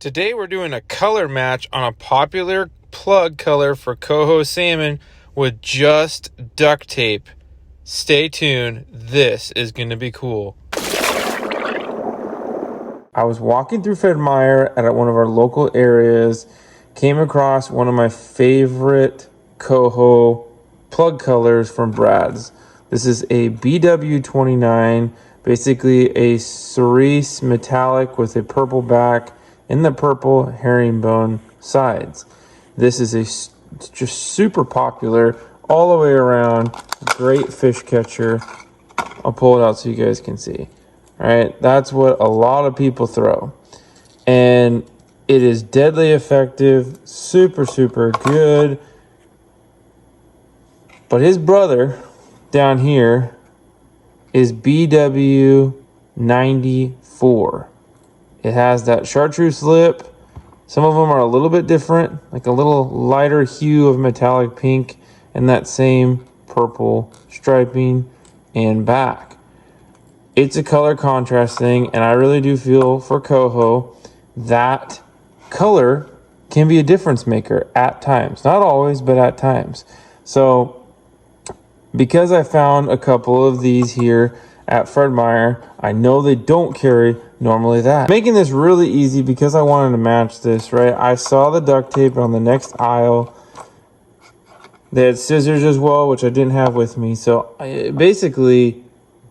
Today we're doing a color match on a popular plug color for coho salmon with just duct tape. Stay tuned. This is going to be cool. I was walking through Fred Meyer at one of our local areas, came across one of my favorite coho plug colors from Brad's. This is a BW29, basically a cerise metallic with a purple back and the purple herringbone sides. This is just super popular all the way around. Great fish catcher. I'll pull it out so you guys can see. All right, that's what a lot of people throw. And it is deadly effective, super good. But his brother down here is BW94. It has that chartreuse lip. Some of them are a little bit different, like a little lighter hue of metallic pink and that same purple striping and back. It's a color contrast thing, and I really do feel for coho that color can be a difference maker at times. Not always, but at times. So because I found a couple of these here at Fred Meyer, I know they don't carry normally that. Making this really easy because I wanted to match this, right? I saw the duct tape on the next aisle. They had scissors as well, which I didn't have with me. So basically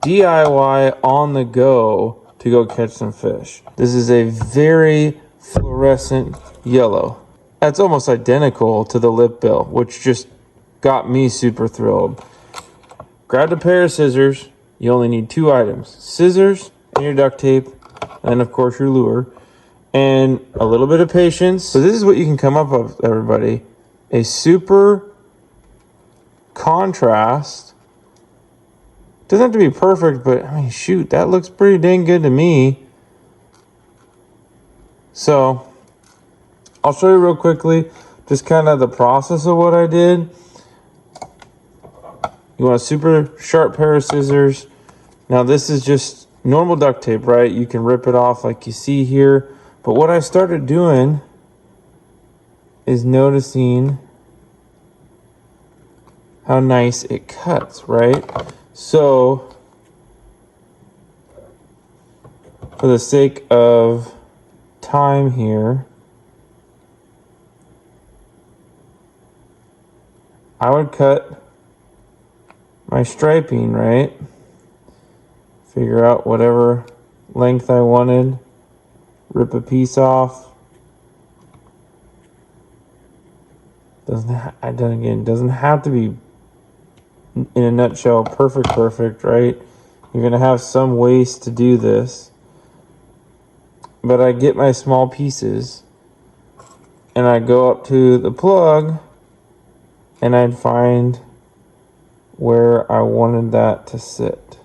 DIY on the go to go catch some fish. This is a very fluorescent yellow. That's almost identical to the lip bill, which just got me super thrilled. Grabbed a pair of scissors. You only need 2 items: scissors and your duct tape, and of course your lure, and a little bit of patience. So this is what you can come up with, everybody. A super contrast. Doesn't have to be perfect, but I mean, shoot, that looks pretty dang good to me. So I'll show you real quickly just kind of the process of what I did. You want a super sharp pair of scissors. Now this is just normal duct tape, right? You can rip it off like you see here. But what I started doing is noticing how nice it cuts, right? So for the sake of time here, I would cut my striping, right? Figure out whatever length I wanted, rip a piece off. Doesn't have to be, in a nutshell, perfect, right? You're gonna have some ways to do this. But I get my small pieces and I go up to the plug and I'd find where I wanted that to sit.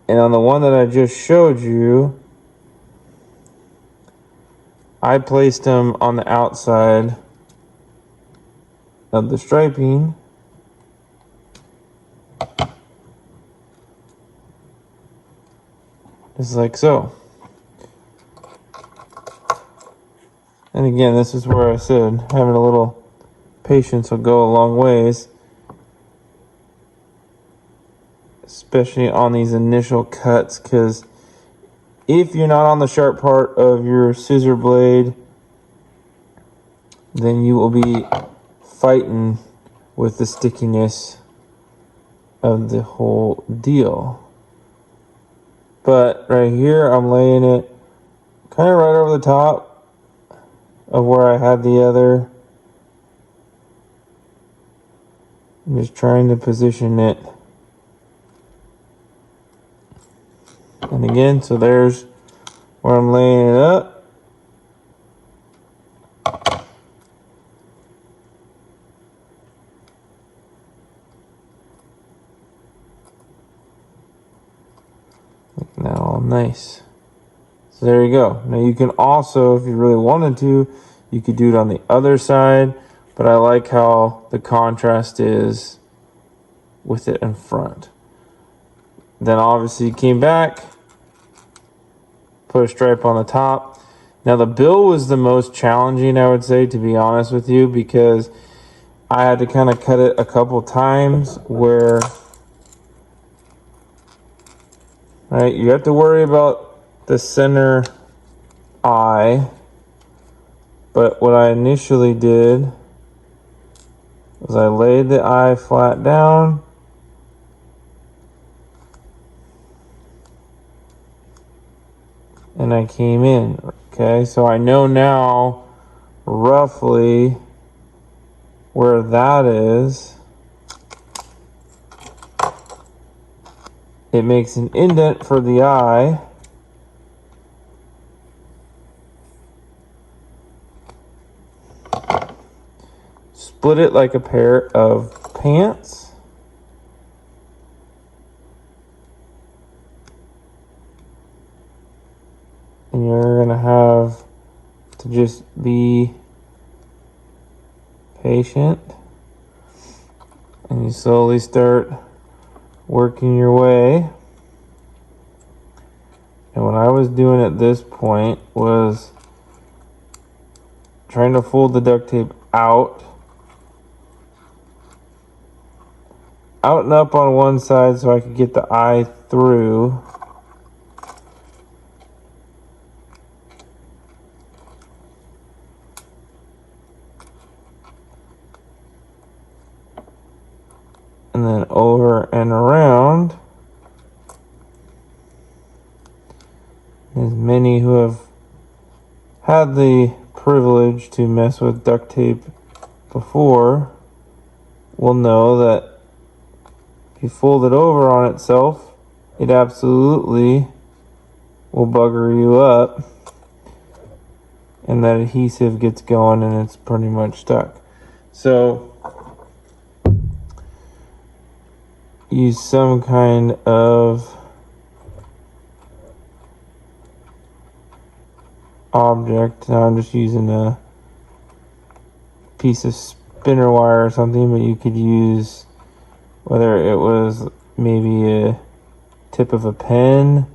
And on the one that I just showed you, I placed them on the outside of the striping. Just like so. And again, this is where I said having a little patience will go a long ways, especially on these initial cuts, because if you're not on the sharp part of your scissor blade, then you will be fighting with the stickiness of the whole deal. But right here, I'm laying it kind of right over the top of where I had the other. I'm just trying to position it. And again, so there's where I'm laying it up. Looking that all nice. So there you go. Now you can also, if you really wanted to, you could do it on the other side, but I like how the contrast is with it in front. Then obviously you came back, put a stripe on the top. Now the bill was the most challenging, I would say, to be honest with you, because I had to kind of cut it a couple times where, right, you have to worry about the center eye. But what I initially did was I laid the eye flat down, and I came in. Okay, so I know now roughly where that is. It makes an indent for the eye. Split it like a pair of pants. And you're gonna have to just be patient. And you slowly start working your way. And what I was doing at this point was trying to fold the duct tape out and up on one side so I could get the eye through. And then over and around. As many who have had the privilege to mess with duct tape before will know that if you fold it over on itself, it absolutely will bugger you up, and that adhesive gets going and it's pretty much stuck. So use some kind of object. Now I'm just using a piece of spinner wire or something, but you could use, whether it was maybe a tip of a pen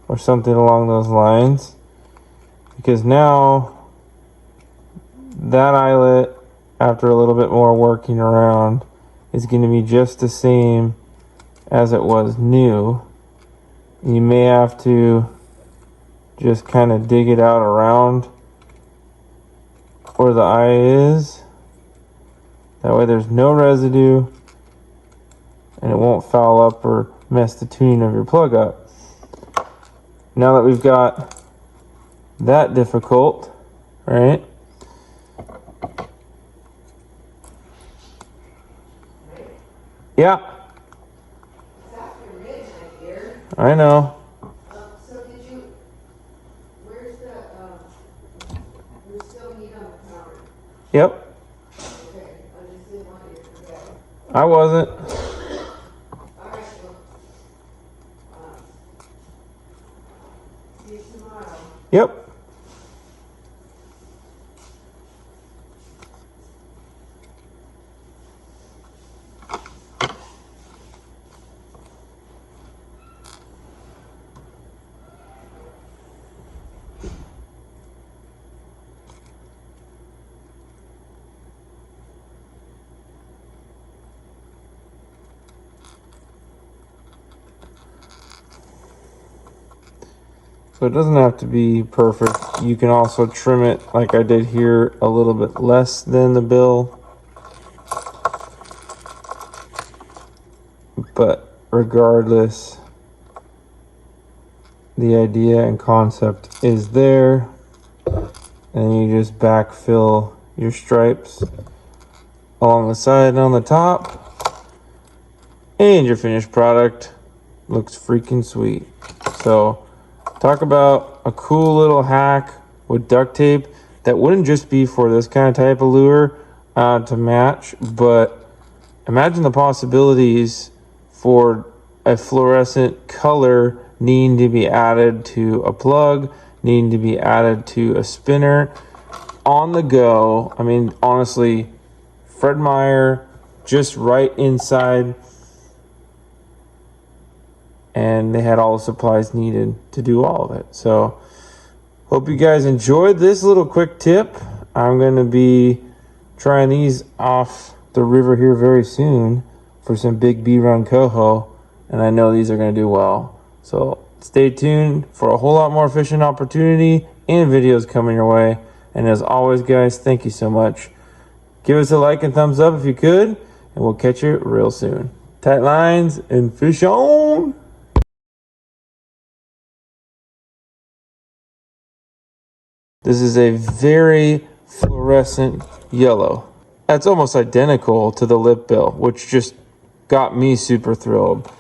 or something along those lines, because now that eyelet, after a little bit more working around, is going to be just the same as it was new. You may have to just kind of dig it out around where the eye is. That way there's no residue and it won't foul up or mess the tuning of your plug up. Now that we've got that difficult, right? Yeah. I know. So did you, where's the, there's still meat on the counter? Yep. Okay, I just didn't want you to forget. I wasn't. Alright, well, see you tomorrow. Yep. So it doesn't have to be perfect. You can also trim it like I did here a little bit less than the bill. But regardless, the idea and concept is there. And you just backfill your stripes along the side and on the top. And your finished product looks freaking sweet. So talk about a cool little hack with duct tape that wouldn't just be for this kind of type of lure to match, but imagine the possibilities for a fluorescent color needing to be added to a plug, needing to be added to a spinner on the go. I mean, honestly, Fred Meyer just right inside, and they had all the supplies needed to do all of it. So Hope you guys enjoyed this little quick tip. I'm going to be trying these off the river here very soon for some big B-run coho, and I know these are going to do well. So stay tuned for a whole lot more fishing opportunity and videos coming your way. And as always, guys, thank you so much. Give us a like and thumbs up if you could, and we'll catch you real soon. Tight lines and fish on! This is a very fluorescent yellow. That's almost identical to the lip bill, which just got me super thrilled.